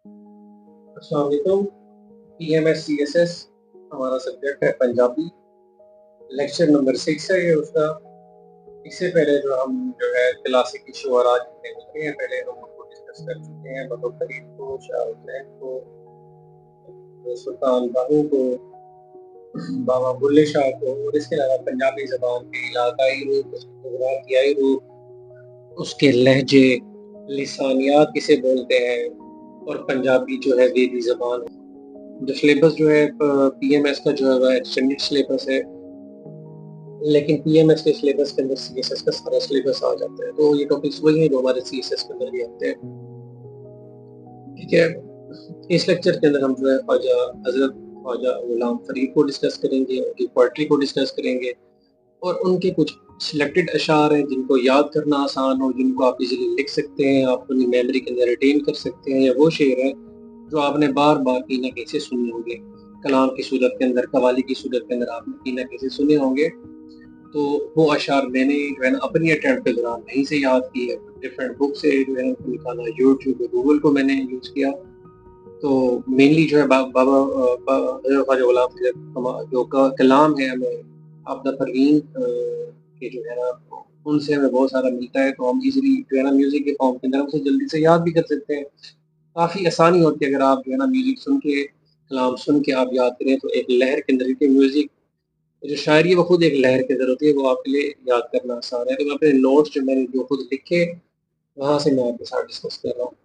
السلام علیکم۔ PMS CSS ہمارا سبجیکٹ ہے پنجابی، لیکچر نمبر 6 ہے یہ اس کا۔ اس سے پہلے جو ہے کلاسیکی شعراء جتنے ہوتے ہیں پہلے ہم ان کو ڈسکس کر چکے ہیں، بابا فرید کو، شاہ حسین کو، سلطان باہو کو، بابا بلے شاہ کو، اور اس کے علاوہ پنجابی زبان کے علاقائی روپ، اس کے جغرافیائی روپ، اس کے لہجے، لسانیات کسے بولتے ہیں، اور پنجابی جو ہے ویدی زبان ہے۔ جو سلیبس جو ہے PMS کا جو ہے وہ ایکسٹینڈڈ سلیبس ہے، لیکن PMS کے سلیبس کے اندر CSS کا سارا سلیبس آ جاتا ہے، تو یہ ٹاپکس وہی ہیں جو ہمارے CSS کے اندر بھی آتے ہیں۔ ٹھیک ہے، اس لیکچر کے اندر ہم جو ہے حضرت خواجہ غلام فرید کو ڈسکس کریں گے، ان کی پوئٹری کو ڈسکس کریں گے، اور ان کے کچھ سلیکٹڈ اشعار ہیں جن کو یاد کرنا آسان ہو، جن کو آپ ایزیلی لکھ سکتے ہیں، آپ اپنی میموری کے اندر ریٹین کر سکتے ہیں، یا وہ شعر ہے جو آپ نے بار بار کہیں نہ کہیں سے سنے ہوں گے، کلام کی صورت کے اندر، قوالی کی صورت کے اندر آپ نے کہیں نہ کہیں سے سنے ہوں گے۔ تو وہ اشعار میں نے جو ہے نا اپنی اٹیمپٹ کے دوران نہیں سے یاد کی ہے، ڈفرینٹ بک سے جو ہے نا نکالا، یوٹیوب پہ، گوگل کو میں نے یوز کیا۔ تو مینلی جو ہے بابا حضرت خواجہ غلام فرید جو کلام ہے ہمیں آبدہ پروین کے جو ہے نا ان سے ہمیں بہت سارا ملتا ہے، تو ہم ایزیلی جو ہے نا میوزک کے فارم کے اندر ہم سے جلدی سے یاد بھی کر سکتے ہیں۔ کافی آسانی ہوتی ہے اگر آپ جو ہے نا میوزک سن کے، کلام سن کے آپ یاد کریں، تو ایک لہر کے اندر کے میوزک جو شاعری ہے وہ خود ایک لہر کے اندر ہوتی ہے، وہ آپ کے لیے یاد کرنا آسان ہے۔ تو میں اپنے نوٹس جو میں نے جو خود لکھے وہاں سے میں آپ کے ساتھ ڈسکس کر رہا ہوں۔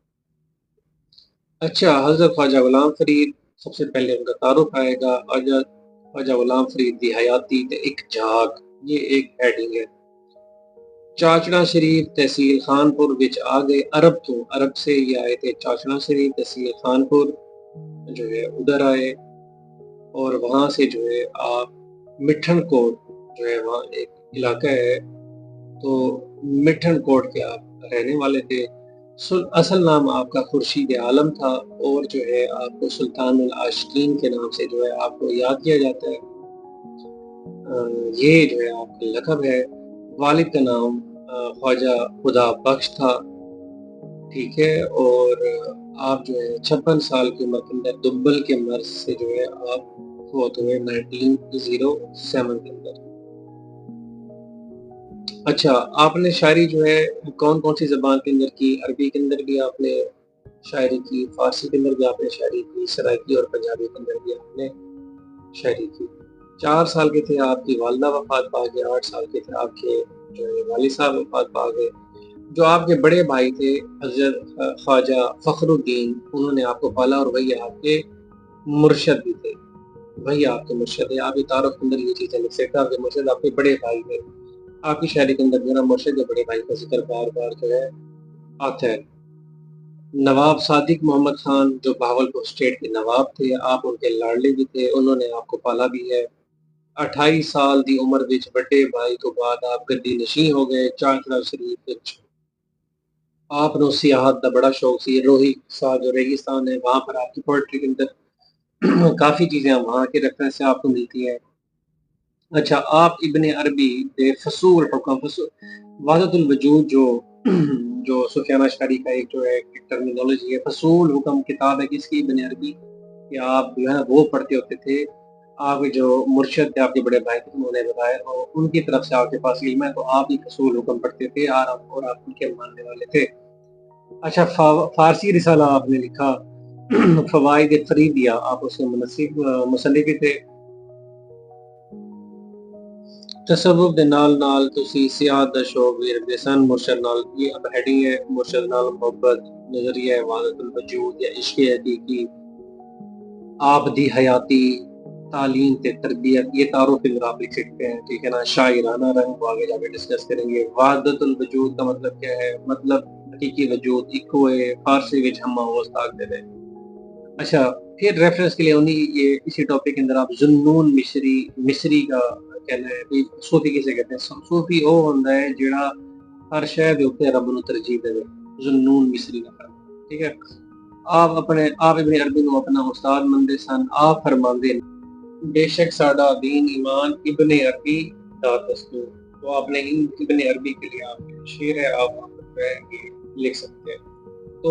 اچھا، حضرت خواجہ غلام فرید، سب سے پہلے ان کا تعارف آئے گا۔ حضرت خواجہ غلام فرید دی حیاتی تے ایک جھاگ، یہ ایک ہیڈنگ ہے۔ چاچڑا شریف تحصیل خانپور وچ آ گئے عرب سے یہ آئے تھے، چاچڑا شریف تحصیل خانپور جو ہے ادھر آئے، اور وہاں سے جو ہے آپ مٹھن کوٹ جو ہے وہاں ایک علاقہ ہے، تو مٹھن کوٹ کے آپ رہنے والے تھے۔ اصل نام آپ کا خورشید عالم تھا، اور جو ہے آپ کو سلطان العاشقین کے نام سے جو ہے آپ کو یاد کیا جاتا ہے۔ یہ جو ہے آپ کا لقب ہے۔ والد کا نام خواجہ خدا بخش تھا، ٹھیک ہے، اور آپ جو ہے 56 سال کی عمر کے اندر دبل کے مرض سے جو ہے آپ فوت ہوئے 1907 کے اندر۔ اچھا، آپ نے شاعری جو ہے کون کون سی زبان کے اندر کی؟ عربی کے اندر بھی آپ نے شاعری کی، فارسی کے اندر بھی آپ نے شاعری کی، سرائکی اور پنجابی کے اندر بھی آپ نے شاعری کی۔ 4 سال کے تھے آپ کی والدہ وفات پا گئے، 8 سال کے تھے آپ کے جو ہے والد صاحب وفات پا گئے۔ جو آپ کے بڑے بھائی تھے حضرت خواجہ فخر الدین، انہوں نے آپ کو پالا، اور وہی آپ کے مرشد بھی تھے، وہی آپ کے مرشد ہے۔ آپ کی تعارف کے اندر یہ چیزیں لکھ سکتے ہیں، آپ کے مرشد آپ کے بڑے بھائی تھے۔ آپ کی شاعری کے اندر جو ہے نا مرشد یا بڑے بھائی کا ذکر بار بار جو ہے آتا ہے۔ نواب صادق محمد خان جو بہاولپور اسٹیٹ کے نواب تھے، آپ ان کے لاڈلے بھی تھے، انہوں نے آپ کو پالا بھی ہے۔ 28 سال دی عمر وچ بڑے بھائی تو بعد آپ گدی نشین ہو گئے چاچڑا شریف وچ۔ آپ نو سیاحت کا بڑا شوق سی، روہی سا جو ریگستان ہے وہاں پر آپ کی پوئٹری کے اندر کافی چیزیں وہاں کے ریفرنس سے آپ کو ملتی ہیں۔ اچھا، آپ ابن عربی دے فصول حکم، وحدت الوجود جو سفیان اشعری کا ایک جو ہے ٹرمینالوجی ہے، فصول حکم کتاب ہے کس کی؟ ابن عربی، کہ آپ جو ہے وہ پڑھتے ہوتے تھے۔ آپ جو مرشد تھے، آپ کے بڑے بھائی تھے، انہوں نے بتایا، اور ان کی طرف سے آپ کے پاس علم ہے، تو آپ ہی فصول حکم پڑھتے تھے، اور آپ ان کے ماننے والے تھے۔ اچھا، فارسی رسالہ آپ نے لکھا فوائد فریدیہ، آپ اس کے مصنف بھی تھے۔ تصوف دے نال تسی سیاحت دا شوق بھی رکھتے سن، مرشد نال، یہ اب ہیڈنگ ہے، مرشد نال محبت، نظریہ وحدت الوجود یا عشق حقیقی، آپ دی حیاتی، تعلیم تے تربیت، یہ تعارف کے اندر آپ لکھ سکتے ہیں، ٹھیک ہے نا۔ شاعرانہ رنگ کو آگے جا کے ڈسکس کریں گے۔ وحدت الوجود کا مطلب کیا ہے؟ مطلب حقیقی وجود ایکو ہے، فارسی وچ ہم استاد دے دیں۔ اچھا، پھر ریفرنس کے لیے یہ اسی ٹاپک کے اندر آپ ذوالنون مصری کا کہنا ہے کہ صوفی کسے کہتے ہیں؟ صوفی وہ ہوتا ہے جڑا ہر شے دے اوپر رب نو ترجیح دے۔ ذوالنون مصری کا فرق، ٹھیک ہے۔ آپ ابن عربی نو اپنا استاد مندے سن۔ آپ فرماندے بے شک ساڈا دین ایمان ابن عربی دا دستور، تو آپ نے ابن عربی کے لیے آپ شعر ہے، آپ لکھ سکتے ہیں۔ تو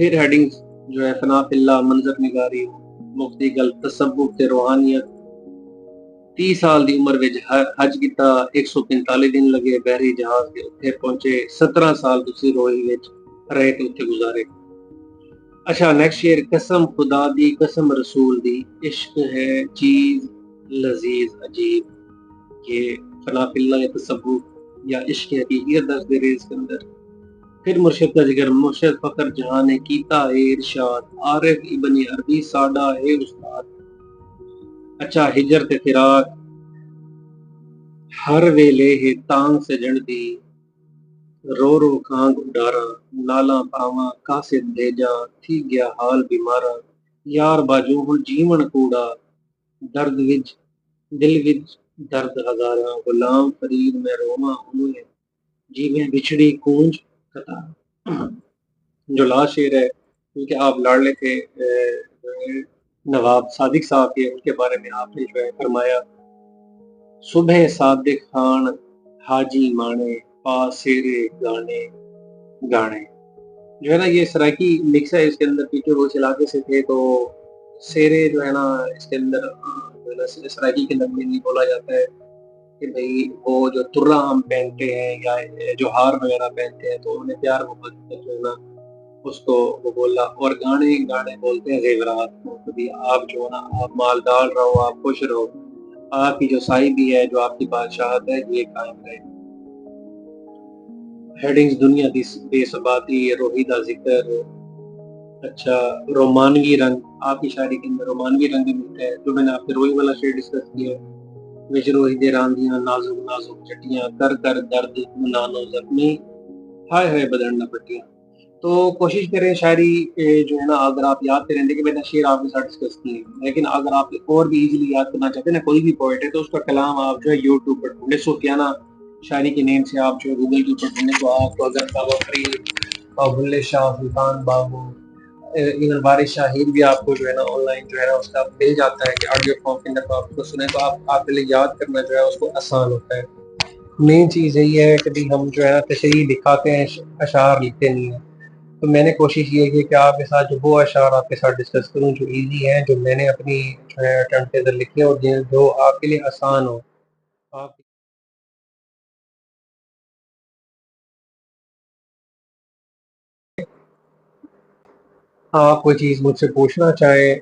پھر ہیڈنگز جو ہے فنا فی اللہ، منظر نگاری، مفتی گل تصوف تے روحانیت، 30 سال دی عمر وچ حج کیتا، 145 دن لگے بحری جہاز کے اتنے پہنچے، 17 سال تسی روئی وچ رہے تے اتنے گزارے۔ اچھا نیکسٹ شعر، قسم خدا دی قسم رسول دی، عشق ہے چیز لذیذ عجیب۔ یہ فنا فی اللہ یا تصوف یا عشق حقیقیت درس دے رہے اس کے اندر۔ پھر مرشد کا ذکر، مرشد فخر جہاں نے کیتا ہے ارشاد، عارف ابن عربی ساڈا ہے استاد۔ اچھا ہجر تے فراق، ہر ویلے ہے تانگ سے جن دی، رو رو کھانگ اڈارا، نالاں پاواں قاصد بھیجا، تھی گیا حال بیمارا، یار باجو ہن جیون کوڑا، درد وچ دل وچ درد ہزاراں، غلام فرید میں رواں انہوں نے، جی میں بچھڑی کونج قطار۔ جو لاسٹ شعر ہے کیونکہ آپ لاڑلے تھے نواب صادق صاحب کے، ان کے بارے میں آپ نے جو ہے فرمایا، صبح صادق خان حاجی مانے، پا سیرے گانے گانے۔ جو ہے نا یہ سرائکی مکس ہے اس کے اندر، کیونکہ وہ اس علاقے سے تھے تو سیرے جو ہے نا اس کے اندر سرائکی کے اندر میں بولا جاتا ہے کہ بھئی وہ جو ترہ ہم پہنتے ہیں یا جو ہار وغیرہ پہنتے ہیں تو انہیں پیار محبت جو ہے نا اس کو وہ بولا، اور گانے گانے بولتے ہیں زیورات کو، کبھی آپ جو ہے نا آپ مالدار رہو، آپ خوش رہو، آپ کی جو صاحبی ہے، جو آپ کی بادشاہت ہے یہ قائم رہے۔ ہیڈنگز، دنیا دی بے ثباتی، روحی دا ذکر۔ اچھا رومانوی رنگ، آپ کی شاعری کے اندر رومانوی رنگ بھی ملتا ہے، جو میں نے آپ کے روئی والا شعر ڈسکس کیا ہے، وچ روئی دے راندیاں نازک نازک چٹیاں، کر کر درد منانو زخمی، ہائے ہائے بدن نہ پٹیاں۔ تو کوشش کریں شاعری جو ہے نا اگر آپ یاد کریں، دیکھیں میں نے شعر آپ کے ساتھ ڈسکس کیے، لیکن اگر آپ اور بھی ایزیلی یاد کرنا چاہتے ہیں نا کوئی بھی پوئٹ ہے تو اس کا کلام آپ جو ہے یوٹیوب پر ڈھونڈیں، سفیانہ شاعری کے نیم سے آپ جو ہے گوگل کے اوپر ڈھونڈیں تو آپ کو اگر بابا فرید اور بلے شاہ، سلطان بابو، ایون وارث شاہ ہیر بھی آپ کو جو ہے نا آن لائن جو ہے نا اس کا مل جاتا ہے کہ آڈیو فارم کے اندر تو آپ کو سنیں تو آپ کے لیے یاد کرنا جو ہے اس کو آسان ہوتا ہے۔ مین چیز یہی ہے کہ ہم جو ہے نا تشریح دکھاتے ہیں، اشعار لکھتے نہیں ہیں، تو میں نے کوشش یہ کی کہ آپ کے ساتھ جو وہ اشعار آپ کے ساتھ ڈسکس کروں جو ایزی ہیں، جو میں نے اپنی جو ہے اٹیمپٹ کے اندر لکھے اور جو آپ کے لیے آسان ہو۔ آپ کوئی چیز مجھ سے پوچھنا چاہیں،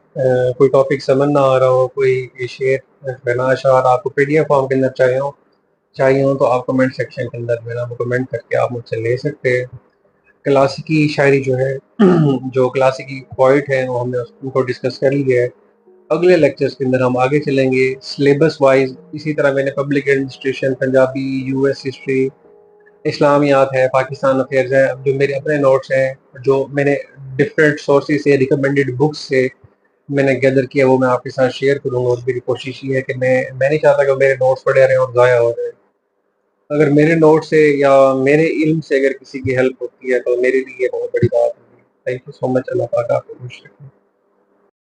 کوئی ٹاپک سمجھ نہ آ رہا ہو، کوئی شعر بنا اشعار آپ کو پی ڈی ایف فارم کے اندر چاہیے ہوں تو آپ کمنٹ سیکشن کے اندر جو ہے نا وہ کمنٹ کر کے آپ مجھ سے لے سکتے ہیں۔ کلاسیکی شاعری جو ہے جو کلاسیکی پوائٹ ہیں وہ ہم نے ان کو ڈسکس کر لیا ہے، اگلے لیکچرز کے اندر ہم آگے چلیں گے سلیبس وائز۔ اسی طرح میں نے public administration, Punjabi, U S history, اسلامیات ہے، پاکستان افیئرز ہے، جو میرے اپنے نوٹس ہیں جو میں نے ڈفرینٹ سورسز سے، ریکمینڈڈ بکس سے میں نے گیدر کیا، وہ میں آپ کے ساتھ شیئر کروں گا، اور میری کوشش یہ ہے کہ میں نہیں چاہتا کہ میرے نوٹس پڑے رہیں اور ضائع ہو رہے ہیں۔ اگر میرے نوٹ سے یا میرے علم سے اگر کسی کی ہیلپ ہوتی ہے تو میرے لیے یہ بہت بڑی بات ہوگی۔ تھینک یو سو مچ، اللہ پاک آپ کو خوش رکھے۔